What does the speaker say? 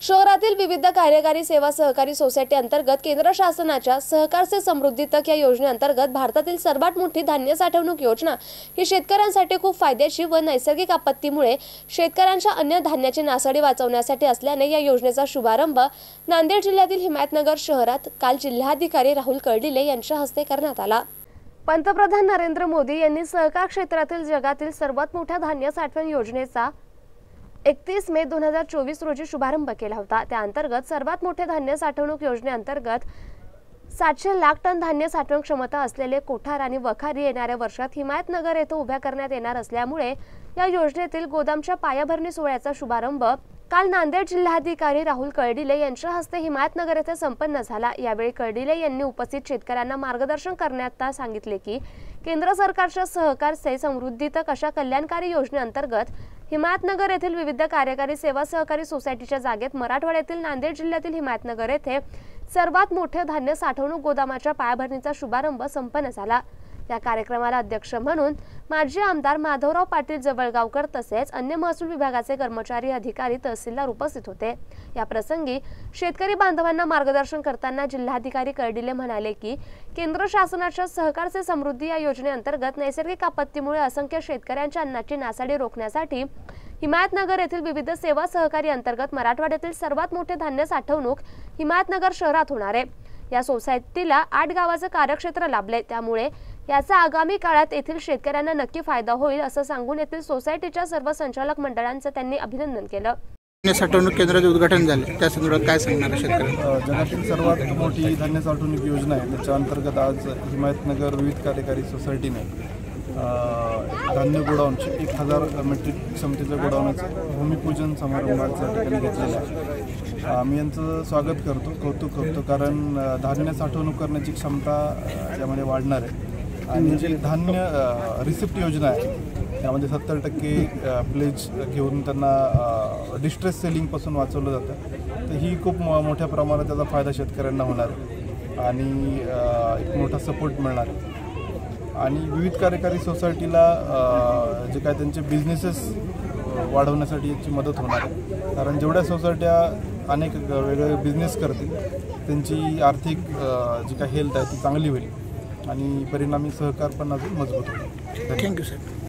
शहरातील विविध कार्यकारी सेवा सहकारी सोसायटी अंतर्गत केंद्र शासनाच्या सहकार से समृद्धी तक या योजनेअंतर्गत भारतातील सर्वात मोठी धान्य साठवणूक योजना ही शेतकऱ्यांसाठी खूप फायदेशीर व नैसर्गिक आपत्तीमुळे शेतकऱ्यांच्या अन्य धान्याची नासाडी वाचवण्यासाठी असल्याने या योजनेचा शुभारंभ नांदेड जिल्ह्यातील हिमायतनगर शहरात काल जिल्हाधिकारी राहुल कर्डिले यांच्या हस्ते करण्यात आला। पंतप्रधान नरेंद्र मोदी यांनी सहकार क्षेत्रातील जगातील सर्वात मोठ्या धान्य साठवण योजनेचा 31 मे 2024 रोजी शुभारंभ केला होता। त्या अंतर्गत सर्वात मोठे धान्य साठवणूक योजनेअंतर्गत 700 लाख टन धान्य साठवण क्षमता असलेले कोठार आणि वखारी येणाऱ्या वर्षात हिमायतनगर येथे उभ्या करण्यात येणार असल्यामुळे या योजनेतील गोदामच्या पायाभरणी सोहळ्याचा शुभारंभ काल नांदेड जिल्हाधिकारी राहुल कर्डिले यांच्या हस्ते हिमायतनगर येथे संपन्न झाला। यावेळी कर्डिले यांनी उपस्थित शेतकऱ्यांना मार्गदर्शन करण्यात सांगितले की केंद्र सरकारच्या सहकार से समृद्धी तक अशा कल्याणकारी योजनेअंतर्गत हिमायतनगर येथील विविध कार्यकारी सेवा सहकारी सोसायटीच्या जागेत मराठवाड्यातील नांदेड जिल्ह्यातील हिमायतनगर येथे सर्वात मोठे धान्य साठवणूक गोदामाच्या पायाभरणीचा शुभारंभ संपन्न झाला। या कार्यक्रमाला अध्यक्ष म्हणून माजी आमदार माधवराव पाटील जवळगावकर तसेच अन्य महसूल विभागाचे कर्मचारी अधिकारी तहसीलदार उपस्थित होते। या प्रसंगी शेतकरी बांधवांना मार्गदर्शन करताना जिल्हाधिकारी कर्डिले म्हणाले की केंद्र शासनाच्या सहकार से समृद्धी या योजनेअंतर्गत नैसर्गिक आपत्तीमुळे असंख्य शेतकऱ्यांच्या अन्नाची नासाडी रोखण्यासाठी हिमायतनगर येथील विविध सेवा सहकारी अंतर्गत मराठवाड्यातील सर्वात मोठे धान्य साठवणूक हिमायतनगर शहरात होणार आहे। या सोसायटीला 8 गावाचे कार्यक्षेत्र लाभले, त्यामुळे याचा आगामी काळात येथील शेतकऱ्यांना नक्की फायदा होईल असं सांगून येथील सोसायटीच्या सर्व संचालक मंडळांचं त्यांनी अभिनंदन केलं। साठवणूक केंद्राचे उद्घाटन झाले, त्या संदर्भात काय सांगणार शेतकऱ्यांना? जगातील सर्वात मोठी धान्य साठवणूक योजना आहे, त्याच्या अंतर्गत आज हिमायतनगर विविध कार्यकारी सोसायटीने धान्य गोडाऊनचे 1000 मेट्रिक क्षमतेच्या गोडाऊनचं भूमिपूजन समारंभाच्या ठिकाणी घेतलेलं आहे। आम्ही यांचं स्वागत करतो, कौतुक करतो, कारण धान्य साठवणूक करण्याची क्षमता यामध्ये वाढणार आहे। आणि जी धान्य रिसिप्ट योजना आहे त्यामध्ये 70% प्लेज घेऊन त्यांना डिस्ट्रेस सेलिंगपासून वाचवलं जातं, तर ही खूप मोठ्या प्रमाणात त्याचा फायदा शेतकऱ्यांना होणार आहे आणि एक मोठा सपोर्ट मिळणार आहे। आणि विविध कार्यकारी सोसायटीला जे काय त्यांचे बिझनेसेस वाढवण्यासाठी याची मदत होणार आहे, कारण जेवढ्या सोसायट्या अनेक वेगवेगळे बिझनेस करतील त्यांची आर्थिक जी काय हेल्थ आहे ती चांगली होईल आणि परिणामी सहकार पण अजून मजबूत होईल। Thank you sir.